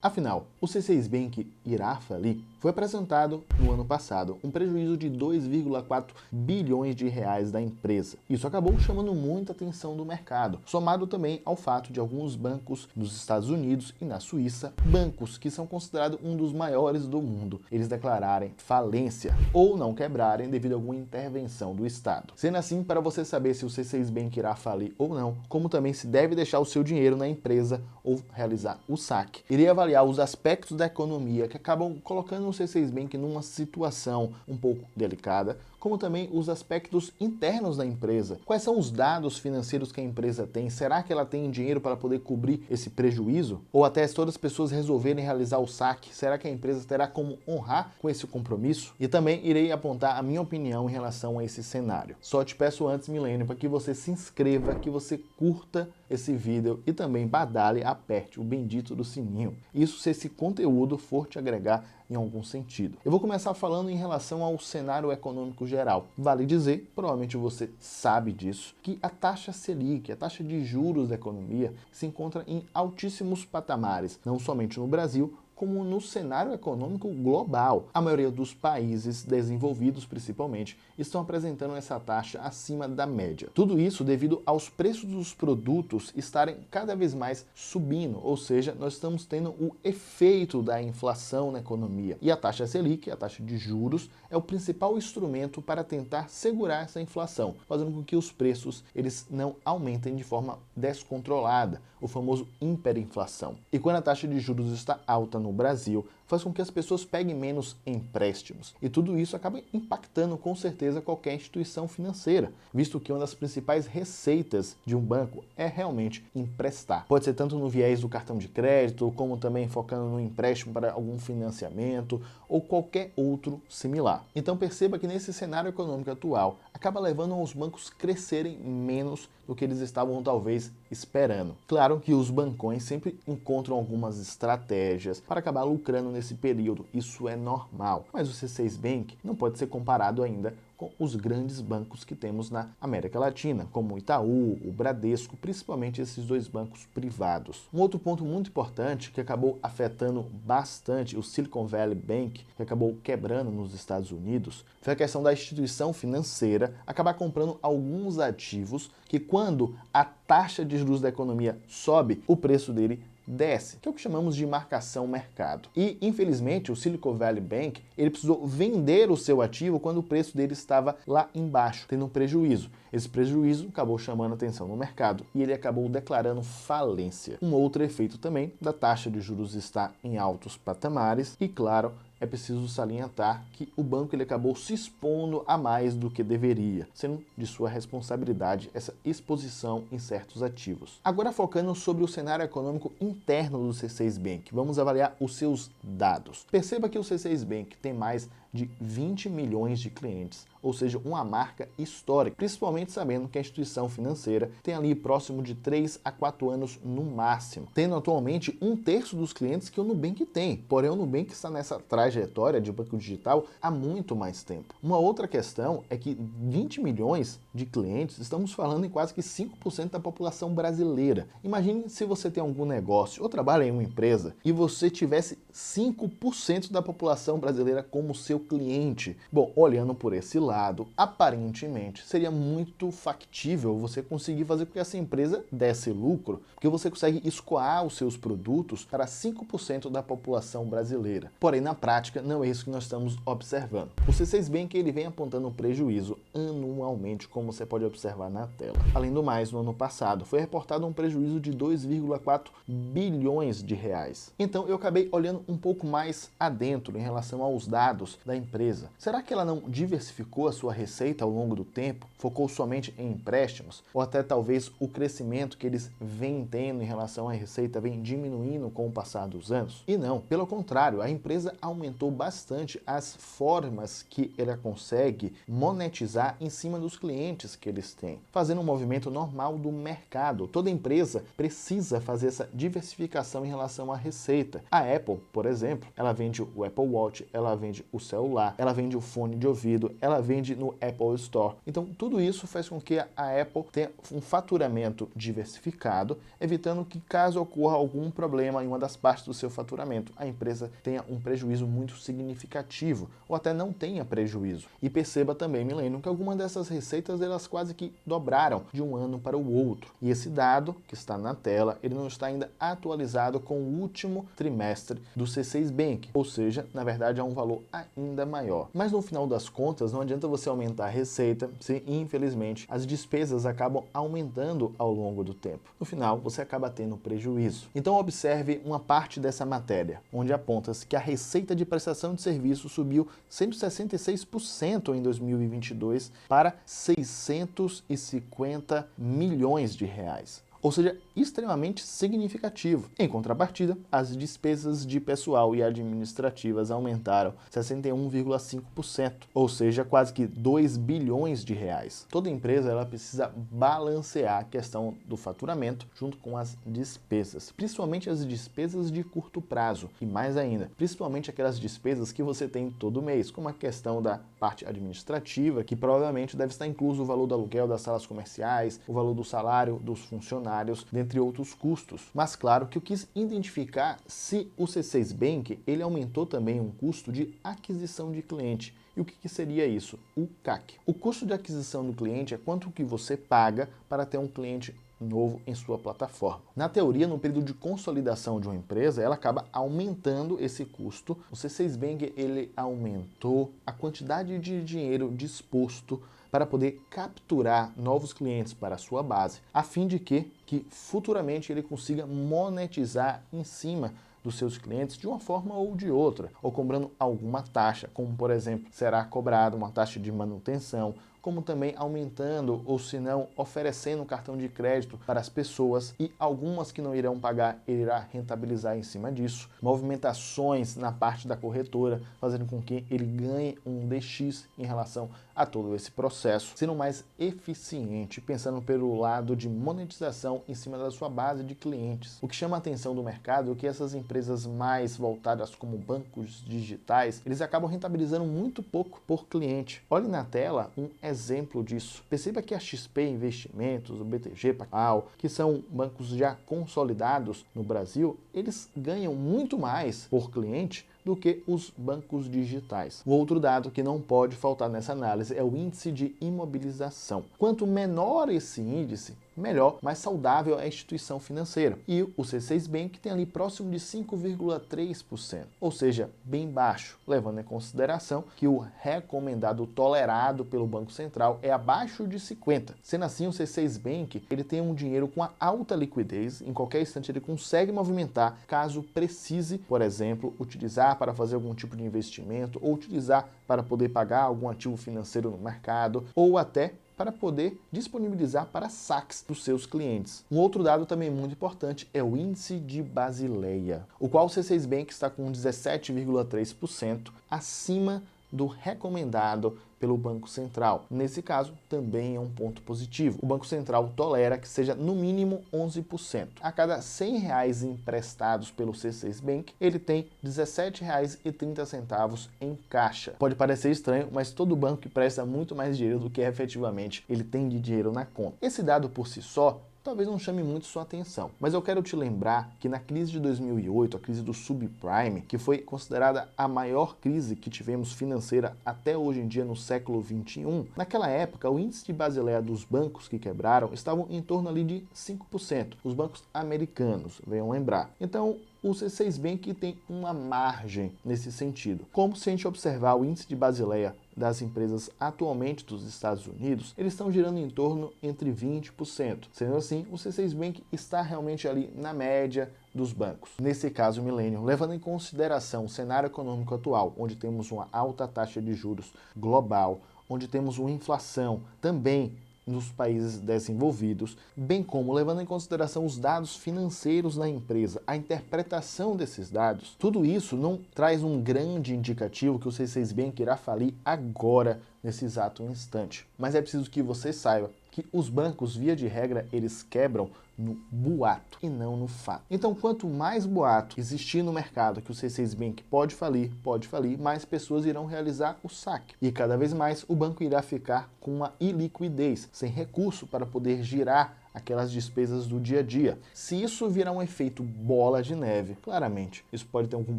Afinal, o C6 Bank irá falir? Foi apresentado no ano passado um prejuízo de 2,4 bilhões de reais da empresa. Isso acabou chamando muita atenção do mercado, somado também ao fato de alguns bancos nos Estados Unidos e na Suíça, bancos que são considerados um dos maiores do mundo, eles declararem falência ou não quebrarem devido a alguma intervenção do Estado. Sendo assim, para você saber se o C6 Bank irá falir ou não, como também se deve deixar o seu dinheiro na empresa ou realizar o saque, irei avaliar os aspectos da economia que acabam colocando o C6 Bank numa situação um pouco delicada, como também os aspectos internos da empresa. Quais são os dados financeiros que a empresa tem? Será que ela tem dinheiro para poder cobrir esse prejuízo? Ou até se todas as pessoas resolverem realizar o saque, será que a empresa terá como honrar com esse compromisso? E também irei apontar a minha opinião em relação a esse cenário. Só te peço antes, Milênio, para que você se inscreva, que você curta esse vídeo e também badale, aperte o bendito do sininho. Isso se esse conteúdo for te agregar em algum sentido. Eu vou começar falando em relação ao cenário econômico geral. Vale dizer, provavelmente você sabe disso, que a taxa Selic, a taxa de juros da economia, se encontra em altíssimos patamares, não somente no Brasil, como no cenário econômico global. A maioria dos países desenvolvidos, principalmente, estão apresentando essa taxa acima da média. Tudo isso devido aos preços dos produtos estarem cada vez mais subindo, ou seja, nós estamos tendo o efeito da inflação na economia. E a taxa Selic, a taxa de juros, é o principal instrumento para tentar segurar essa inflação, fazendo com que os preços eles não aumentem de forma descontrolada, o famoso hiperinflação. E quando a taxa de juros está alta no Brasil, faz com que as pessoas peguem menos empréstimos. E tudo isso acaba impactando com certeza qualquer instituição financeira, visto que uma das principais receitas de um banco é realmente emprestar. Pode ser tanto no viés do cartão de crédito, como também focando no empréstimo para algum financiamento ou qualquer outro similar. Então perceba que nesse cenário econômico atual, acaba levando os bancos crescerem menos do que eles estavam talvez esperando. Claro que os bancões sempre encontram algumas estratégias para acabar lucrando nesse período, isso é normal. Mas o C6 Bank não pode ser comparado ainda com os grandes bancos que temos na América Latina, como o Itaú, o Bradesco, principalmente esses dois bancos privados. Um outro ponto muito importante que acabou afetando bastante o Silicon Valley Bank, que acabou quebrando nos Estados Unidos, foi a questão da instituição financeira acabar comprando alguns ativos que quando a taxa de juros da economia sobe, o preço dele desce, que é o que chamamos de marcação mercado. E, infelizmente, o Silicon Valley Bank, ele precisou vender o seu ativo quando o preço dele estava lá embaixo, tendo um prejuízo. Esse prejuízo acabou chamando atenção no mercado e ele acabou declarando falência. Um outro efeito também da taxa de juros estar em altos patamares e, claro, é preciso salientar que o banco ele acabou se expondo a mais do que deveria, sendo de sua responsabilidade essa exposição em certos ativos. Agora focando sobre o cenário econômico interno do C6 Bank, vamos avaliar os seus dados. Perceba que o C6 Bank tem mais de 20 milhões de clientes, ou seja, uma marca histórica, principalmente sabendo que a instituição financeira tem ali próximo de 3 a 4 anos no máximo, tendo atualmente 1/3 dos clientes que o Nubank tem, porém o Nubank está nessa trajetória de banco digital há muito mais tempo. Uma outra questão é que 20 milhões de clientes, estamos falando em quase que 5% da população brasileira. Imagine se você tem algum negócio ou trabalha em uma empresa e você tivesse 5% da população brasileira como seu cliente. Bom, olhando por esse lado, aparentemente seria muito factível você conseguir fazer com que essa empresa desse lucro, porque você consegue escoar os seus produtos para 5% da população brasileira. Porém, na prática, não é isso que nós estamos observando. O C6 Bank ele vem apontando um prejuízo anualmente, como você pode observar na tela. Além do mais, no ano passado foi reportado um prejuízo de 2,4 bilhões de reais. Então, eu acabei olhando um pouco mais adentro em relação aos dados da empresa. Será que ela não diversificou a sua receita ao longo do tempo? Focou somente em empréstimos? Ou até talvez o crescimento que eles vêm tendo em relação à receita vem diminuindo com o passar dos anos? E não, pelo contrário, a empresa aumentou bastante as formas que ela consegue monetizar em cima dos clientes que eles têm, fazendo um movimento normal do mercado. Toda empresa precisa fazer essa diversificação em relação à receita. A Apple, por exemplo, ela vende o Apple Watch, ela vende o celular, ela vende o fone de ouvido, ela vende no Apple Store. Então, tudo isso faz com que a Apple tenha um faturamento diversificado, evitando que, caso ocorra algum problema em uma das partes do seu faturamento, a empresa tenha um prejuízo muito significativo, ou até não tenha prejuízo. E perceba também, Milênio, que algumas dessas receitas, elas quase que dobraram de um ano para o outro. E esse dado que está na tela, ele não está ainda atualizado com o último trimestre do C6 Bank, ou seja, na verdade é um valor ainda maior. Mas no final das contas, não adianta você aumentar a receita se, infelizmente, as despesas acabam aumentando ao longo do tempo. No final, você acaba tendo prejuízo. Então observe uma parte dessa matéria, onde aponta-se que a receita de prestação de serviço subiu 166% em 2022 para 650 milhões de reais. Ou seja, extremamente significativo. Em contrapartida, as despesas de pessoal e administrativas aumentaram 61,5%, ou seja, quase que 2 bilhões de reais. Toda empresa ela precisa balancear a questão do faturamento junto com as despesas, principalmente as despesas de curto prazo e mais ainda, principalmente aquelas despesas que você tem todo mês, como a questão da parte administrativa, que provavelmente deve estar incluso o valor do aluguel das salas comerciais, o valor do salário dos funcionários, dentre outros custos. Mas claro que eu quis identificar se o C6 Bank ele aumentou também um custo de aquisição de cliente. E o que seria isso? O CAC. O custo de aquisição do cliente é quanto que você paga para ter um cliente novo em sua plataforma. Na teoria, no período de consolidação de uma empresa, ela acaba aumentando esse custo. O C6 Bank ele aumentou a quantidade de dinheiro disposto para poder capturar novos clientes para a sua base, a fim de que futuramente ele consiga monetizar em cima dos seus clientes de uma forma ou de outra, ou cobrando alguma taxa, como por exemplo, será cobrada uma taxa de manutenção, como também aumentando ou se não oferecendo cartão de crédito para as pessoas e algumas que não irão pagar, ele irá rentabilizar em cima disso. Movimentações na parte da corretora, fazendo com que ele ganhe um DX em relação a todo esse processo, sendo mais eficiente, pensando pelo lado de monetização em cima da sua base de clientes. O que chama a atenção do mercado é que essas empresas mais voltadas como bancos digitais, eles acabam rentabilizando muito pouco por cliente. Olhe na tela um exemplo disso. Perceba que a XP Investimentos, o BTG Pactual, que são bancos já consolidados no Brasil, eles ganham muito mais por cliente do que os bancos digitais. O outro dado que não pode faltar nessa análise é o índice de imobilização. Quanto menor esse índice, melhor, mais saudável é a instituição financeira. E o C6 Bank tem ali próximo de 5,3%, ou seja, bem baixo, levando em consideração que o recomendado tolerado pelo Banco Central é abaixo de 50%. Sendo assim, o C6 Bank ele tem um dinheiro com a alta liquidez, em qualquer instante ele consegue movimentar caso precise, por exemplo, utilizar para fazer algum tipo de investimento, ou utilizar para poder pagar algum ativo financeiro no mercado, ou até para poder disponibilizar para saques dos seus clientes. Um outro dado também muito importante é o índice de Basileia, o qual o C6 Bank está com 17,3% acima do recomendado pelo Banco Central. Nesse caso, também é um ponto positivo. O Banco Central tolera que seja no mínimo 11%. A cada R$100 emprestados pelo C6 Bank, ele tem R$17,30 em caixa. Pode parecer estranho, mas todo banco empresta muito mais dinheiro do que efetivamente ele tem de dinheiro na conta. Esse dado por si só talvez não chame muito sua atenção, mas eu quero te lembrar que na crise de 2008, a crise do subprime, que foi considerada a maior crise que tivemos financeira até hoje em dia no século 21, naquela época o índice de Basileia dos bancos que quebraram estavam em torno ali de 5%, os bancos americanos, venham lembrar. Então, o C6 Bank tem uma margem nesse sentido. Como se a gente observar o índice de Basileia das empresas atualmente dos Estados Unidos, eles estão girando em torno entre 20%. Sendo assim, o C6 Bank está realmente ali na média dos bancos. Nesse caso, Millennium, levando em consideração o cenário econômico atual, onde temos uma alta taxa de juros global, onde temos uma inflação também nos países desenvolvidos, bem como levando em consideração os dados financeiros na empresa, a interpretação desses dados, tudo isso não traz um grande indicativo que o C6 Bank irá falir agora, nesse exato instante. Mas é preciso que você saiba que que os bancos, via de regra, eles quebram no boato e não no fato. Então, quanto mais boato existir no mercado que o C6 Bank pode falir, mais pessoas irão realizar o saque. E cada vez mais o banco irá ficar com uma iliquidez, sem recurso para poder girar aquelas despesas do dia a dia. Se isso virar um efeito bola de neve, claramente, isso pode ter algum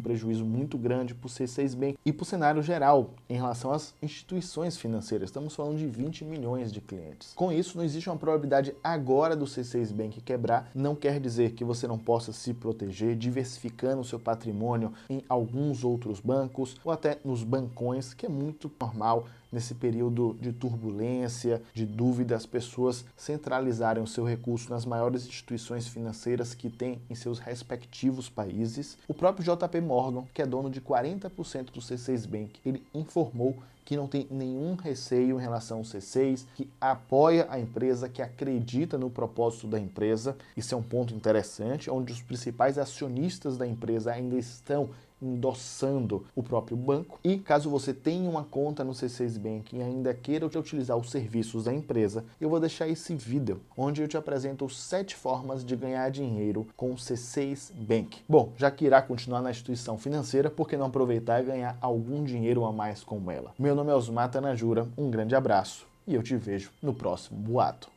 prejuízo muito grande para o C6 Bank e para o cenário geral em relação às instituições financeiras. Estamos falando de 20 milhões de clientes. Com isso, não existe uma probabilidade agora do C6 Bank quebrar. Não quer dizer que você não possa se proteger, diversificando o seu patrimônio em alguns outros bancos ou até nos bancões, que é muito normal nesse período de turbulência, de dúvida, as pessoas centralizarem o seu recurso nas maiores instituições financeiras que têm em seus respectivos países. O próprio JP Morgan, que é dono de 40% do C6 Bank, ele informou que não tem nenhum receio em relação ao C6, que apoia a empresa, que acredita no propósito da empresa. Isso é um ponto interessante, onde os principais acionistas da empresa ainda estão endossando o próprio banco. E caso você tenha uma conta no C6 Bank e ainda queira utilizar os serviços da empresa, eu vou deixar esse vídeo onde eu te apresento 7 formas de ganhar dinheiro com o C6 Bank. Bom, já que irá continuar na instituição financeira, por que não aproveitar e ganhar algum dinheiro a mais com ela? Meu nome é Osmar Tanajura, um grande abraço e eu te vejo no próximo boato.